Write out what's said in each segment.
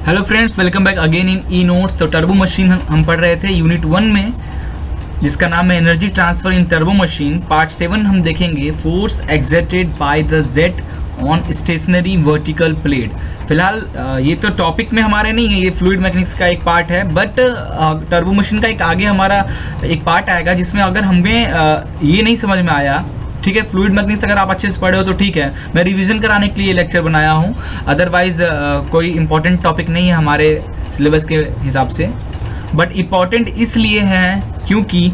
Hello friends, welcome back again in e notes. तो turbo machine हम पढ़ रहे थे यूनिट 1 में, जिसका नाम है energy transfer in turbo machine. Part 7 हम देखेंगे, force exerted by the jet on stationary vertical plate. फिलहाल ये तो टॉपिक में हमारे नहीं है, ये फ्लूइड मैकेनिक्स का एक पार्ट है, बट टर्बो मशीन का एक आगे हमारा एक पार्ट आएगा जिसमें अगर हमें ये नहीं समझ में आया, ठीक है, फ्लूइड मैकेनिक्स अगर आप अच्छे से पढ़े हो तो ठीक है, मैं रिवीजन कराने के लिए ये लेक्चर बनाया हूँ। अदरवाइज कोई इंपॉर्टेंट टॉपिक नहीं है हमारे सिलेबस के हिसाब से, बट इम्पॉर्टेंट इसलिए है क्योंकि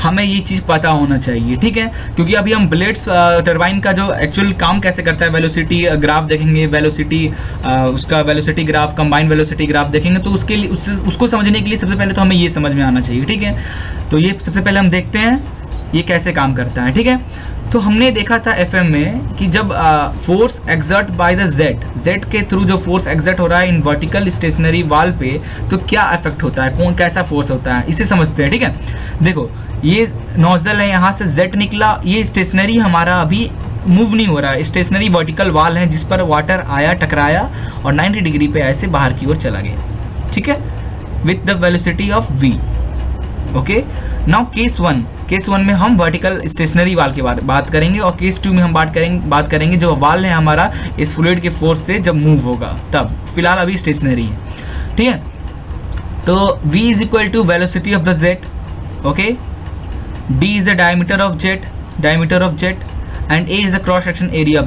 हमें ये चीज़ पता होना चाहिए, ठीक है। क्योंकि अभी हम ब्लेड्स टरबाइन का जो एक्चुअल काम कैसे करता है, वेलोसिटी ग्राफ देखेंगे, वेलोसिटी उसका velocity graph, combined velocity graph देखेंगे, तो उसके लिए उसको समझने के लिए सबसे पहले तो हमें ये समझ में आना चाहिए, ठीक है। तो ये सबसे पहले हम देखते हैं ये कैसे काम करता है, ठीक है। तो हमने देखा था एफएम में कि जब force exert bye the jet के थ्रू जो फोर्स एक्सर्ट हो रहा है इन वर्टिकल स्टेशनरी वाल पे, तो क्या इफेक्ट होता है, कौन कैसा फोर्स होता है, इसे समझते हैं, ठीक है। देखो, ये नोजल है, यहाँ से जेट निकला, ये स्टेशनरी हमारा अभी मूव नहीं हो रहा है, स्टेशनरी वर्टिकल वाल है जिस पर वाटर आया, टकराया और 90 डिग्री पे ऐसे बाहर की ओर चला गया, ठीक है, with the velocity of v। Okay, now case one में हम वर्टिकल स्टेशनरी वाल की बात करेंगे, और केस 2 में हम बात करेंगे जो वाल है हमारा इस फ्लूइड के फोर्स से जब मूव होगा तब। फिलहाल अभी स्टेशनरी है, ठीक है। तो v is equal to velocity of the jet, okay, d is the diameter of jet and a is the cross section area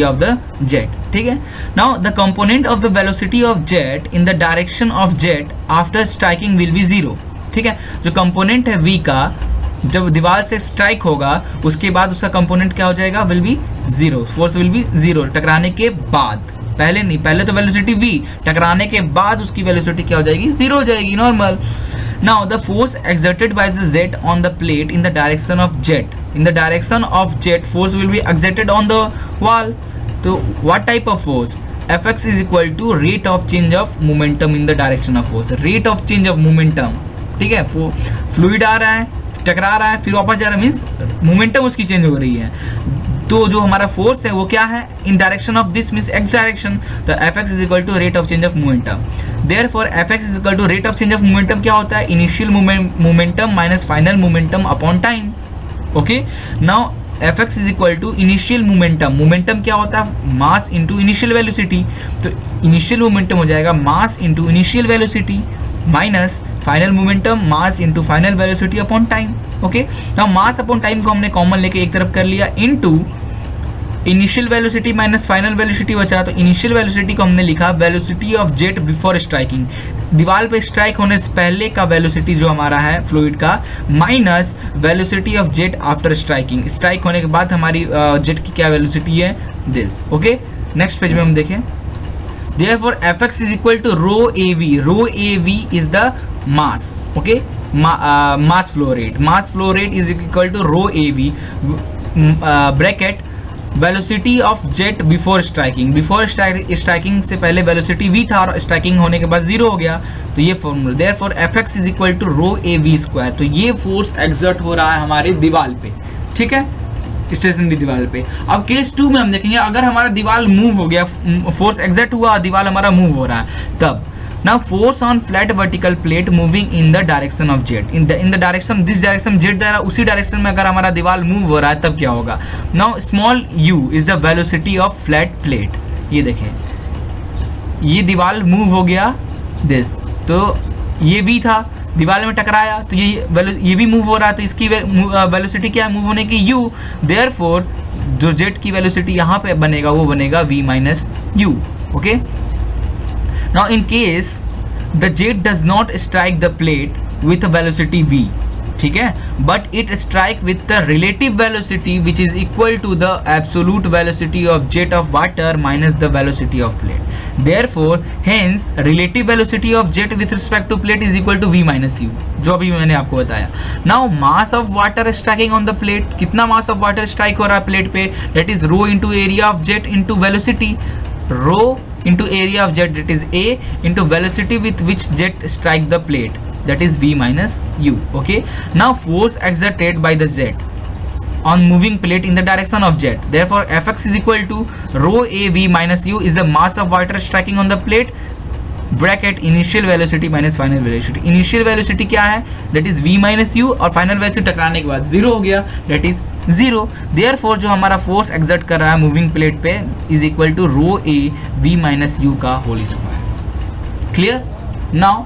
of the jet, ठीक है। Now the component of the velocity of jet in the direction of jet after striking will be 0, ठीक है। जो component है v का जब दीवार से स्ट्राइक होगा उसके बाद उसका कंपोनेंट क्या हो जाएगा, will be 0, force will be 0 टकराने के बाद, पहले नहीं, पहले तो वेलोसिटी v, टकराने के बाद उसकी वेलोसिटी क्या हो जाएगी, 0 हो जाएगी, normal. Now the force exerted by the jet on the plate in the direction of jet, force will be exerted on the wall. So what type of force? Fx is equal to rate of change of momentum in the direction of force. Rate of change of momentum, ठीक है, fluid आ रहा है, टकरा रहा है, फिर वापस जा रहा है, मीन्स मोमेंटम उसकी चेंज हो रही है। तो जो हमारा फोर्स है वो क्या है, in direction of this means x direction. तो Fx is equal to rate of change of momentum. Therefore Fx is equal to rate of change of momentum क्या होता है, initial momentum minus final momentum upon time. Okay, now Fx is equal to initial momentum क्या होता है, mass into initial velocity. तो initial momentum हो जाएगा mass into initial velocity minus final momentum mass into final velocity upon time. Okay, now mass upon time को हमने common लेके एक तरफ कर लिया, into initial velocity minus final velocity बचा। तो इनिशियल वेलोसिटी को हमने लिखा velocity of jet before striking, दीवार पे स्ट्राइक होने से पहले का वेलोसिटी जो हमारा है फ्लूइड का, minus velocity of jet after striking, strike होने के बाद हमारी जेट की क्या वेलोसिटी है, दिस। ओके, नेक्स्ट पेज में हम देखें, therefore Fx is equal to rho AV is the mass, okay, mass flow rate is equal to rho AV bracket velocity of jet before striking से पहले velocity v था और striking होने के बाद 0 हो गया, तो ये formula. Therefore Fx is equal to rho AV square. तो ये फोर्स एक्सर्ट हो रहा है हमारे दीवार पे, ठीक है, स्टेशनरी दीवार पे। अब केस 2 में हम देखेंगे, अगर हमारा दीवार मूव हो गया, फोर्स एक्सर्ट हुआ, दीवार हमारा मूव हो रहा है, तब now force on flat vertical plate moving in the direction of jet, in the direction, this direction jet द्वारा, उसी डायरेक्शन में अगर हमारा दीवार मूव हो रहा है तब क्या होगा। Now small u is the velocity of flat plate. ये देखें, ये दीवार मूव हो गया दिस, तो ये v था, दीवार में टकराया, तो ये भी मूव हो रहा है, तो इसकी वेलोसिटी क्या है, मूव होने की u। देयरफॉर जो जेट की वेलोसिटी यहाँ पे बनेगा वो बनेगा v minus u। Okay, now in case the jet does not strike the plate with a velocity v, ठीक है, but it strike with the relative velocity which is equal to the absolute velocity of jet of water minus the velocity of plate. Therefore hence relative velocity of jet with respect to plate is equal to v minus u, जो अभी मैंने आपको बताया। now mass of water striking on the plate, कितना mass of water strike हो रहा है plate पे, that is rho into area of jet into velocity, rho into area of jet, that is a, into velocity with which jet strike the plate, that is v minus u. Okay, now force exerted by the jet on moving plate in the direction of jet, therefore Fx is equal to rho a v minus u is the mass of water striking on the plate bracket initial velocity minus final velocity. Initial velocity क्या है, that is v minus you, और final velocity टकराने के बाद 0 हो गया, that is 0। Therefore जो हमारा फोर्स एक्सर्ट कर रहा है मूविंग प्लेट पे is equal to rho a v minus u का होल स्क्वायर। क्लियर। नाउ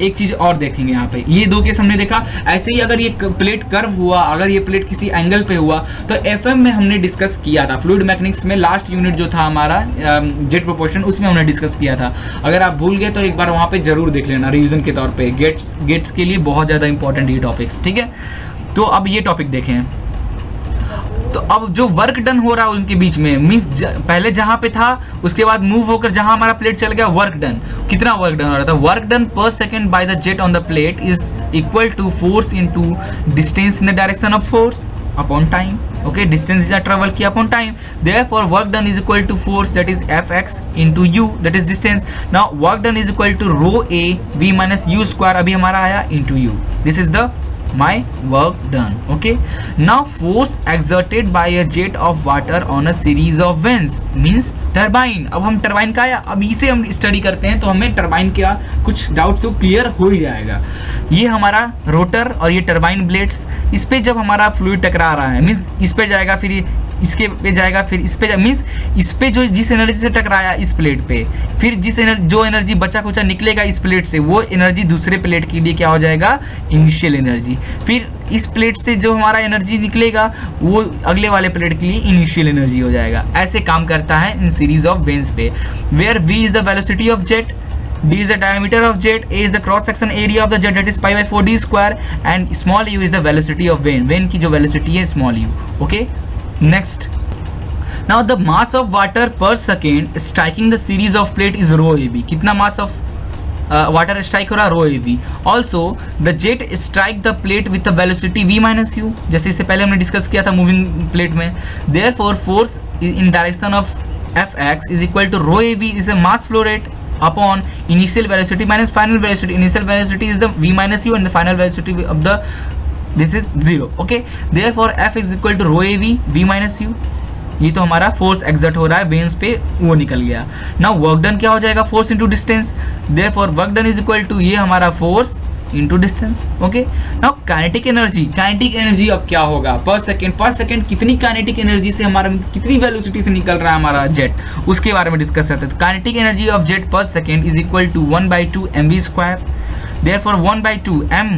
एक चीज और देखेंगे यहाँ पे, ये दो केस हमने देखा। ऐसे ही अगर ये प्लेट कर्व हुआ, अगर ये प्लेट किसी एंगल पे हुआ, तो एफएम में हमने डिस्कस किया था, फ्लूइड मैकेनिक्स में लास्ट यूनिट जो था हमारा जेट प्रोपोर्शन, उसमें हमने डिस्कस किया था। अगर आप भूल गए तो एक बार वहाँ पे जरूर देख लेना रिवीजन के तौर पे, गेट्स के लिए बहुत ज़्यादा इंपॉर्टेंट ये टॉपिक्स, ठीक है। तो अब ये टॉपिक देखें, तो अब जो वर्क डन हो रहा है उनके बीच में, मीन्स पहले जहां पे था उसके बाद मूव होकर जहां हमारा प्लेट चल गया, वर्क डन, कितना वर्क डन हो रहा था, वर्क डन पर second by the jet on the plate is equal to force into distance in the direction of force upon time. Okay, distance is travel किया upon time, therefore work done is equal to force that is Fx into u that is distance. Now work done is equal to rho a v minus U square, अभी हमारा आया into u, this is the my work done. Okay, now force exerted by a jet of water on a series of vanes means turbine। अब हम turbine का आया, अब इसे हम स्टडी करते हैं तो हमें टरबाइन का कुछ डाउट तो क्लियर हो ही जाएगा। ये हमारा रोटर और ये टरबाइन ब्लेड्स, इस पे जब हमारा फ्लूइड टकरा रहा है, मीन्स इस पे जाएगा, फिर इसके पे जाएगा, फिर इस पे, मीन्स इस पे जो जिस एनर्जी से टकराया इस प्लेट पे, फिर जो एनर्जी बचा कुचा निकलेगा इस प्लेट से, वो एनर्जी दूसरे प्लेट के लिए क्या हो जाएगा, इनिशियल एनर्जी। फिर इस प्लेट से जो हमारा एनर्जी निकलेगा वो अगले वाले प्लेट के लिए इनिशियल एनर्जी हो जाएगा। ऐसे काम करता है इन सीरीज ऑफ वेन्स पे, where v is the velocity of jet, d is the diameter of jet, a is the cross section area of the jet that is pi by 4d square, and small u is the velocity of vane, vane की जो velocity है small u। okay, next, now the mass of water per second striking the series of plate is rho ab। कितना mass of water strike हो रहा है, rho ab। also the jet strike the plate with the velocity v minus u, जैसे इससे पहले हमने discuss किया था moving plate में। therefore force in direction of fx is equal to rho ab is a mass flow rate upon initial velocity minus final velocity। initial velocity is the v minus u and the final velocity of the this is 0। okay, therefore f is equal to rho av v minus u। ये तो हमारा force exert हो रहा है veins पे, वो निकल गया। नाउ वर्क डन क्या हो जाएगा, force into distance, therefore work done is equal to ये हमारा force into distance. Okay, now kinetic energy, kinetic energy अब क्या होगा, पर सेकंड कितनी काइनेटिक एनर्जी से हमारा, कितनी वेलोसिटी से निकल रहा है हमारा जेट, उसके बारे में डिस्कस करते हैं। Kinetic energy of jet per second is equal to 1/2 mv square, therefore 1/2 m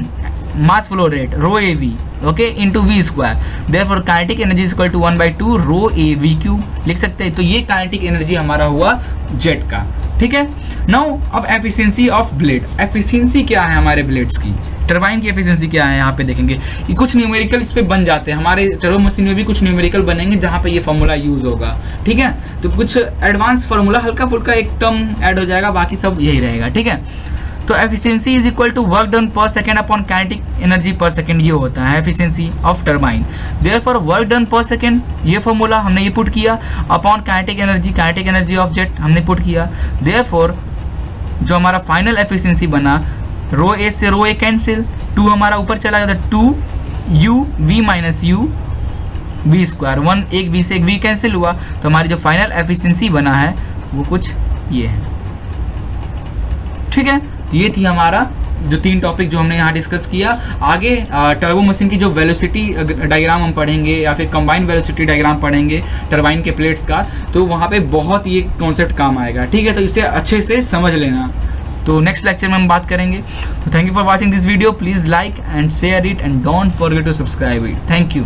mass flow rate rho av, okay, into v square, therefore kinetic energy is equal to 1/2 rho avq लिख सकते हैं। तो ये kinetic energy हमारा हुआ jet का, ठीक है। नाउ अब एफिशिएंसी ऑफ ब्लेड, एफिशिएंसी क्या है हमारे ब्लेड्स की, टरबाइन की एफिशिएंसी क्या है, यहाँ पे देखेंगे। ये कुछ न्यूमेरिकल इस पे बन जाते हैं, हमारे टर्बो मशीन में भी कुछ न्यूमेरिकल बनेंगे जहाँ पे ये फॉर्मूला यूज होगा, ठीक है। तो कुछ एडवांस फार्मूला, हल्का फुल्का एक टर्म ऐड हो जाएगा, बाकी सब यही रहेगा, ठीक है। तो efficiency is equal to work done पर second upon kinetic energy per second, ये होता है efficiency of turbine. Therefore work done पर सेकेंड, ये फॉर्मूला हमने ये पुट किया, upon kinetic energy of jet हमने पुट किया। देयरफॉर जो हमारा फाइनल एफिशिएंसी बना, रो ए से रो ए कैंसिल, 2 हमारा ऊपर चला गया, 2 u v minus u v square, 1 एक v से एक v कैंसिल हुआ, तो हमारी जो फाइनल एफिशिएंसी बना है वो कुछ ये है, ठीक है। तो ये थी हमारा जो 3 टॉपिक जो हमने यहाँ डिस्कस किया। आगे टर्बो मशीन की जो वेलोसिटी डायग्राम हम पढ़ेंगे या फिर कंबाइंड वेलोसिटी डायग्राम पढ़ेंगे टरबाइन के प्लेट्स का, तो वहाँ पे बहुत ये कॉन्सेप्ट काम आएगा, ठीक है। तो इसे अच्छे से समझ लेना, तो नेक्स्ट लेक्चर में हम बात करेंगे। तो thank you for watching this video, please like and share it and don't forget to subscribe it. Thank you.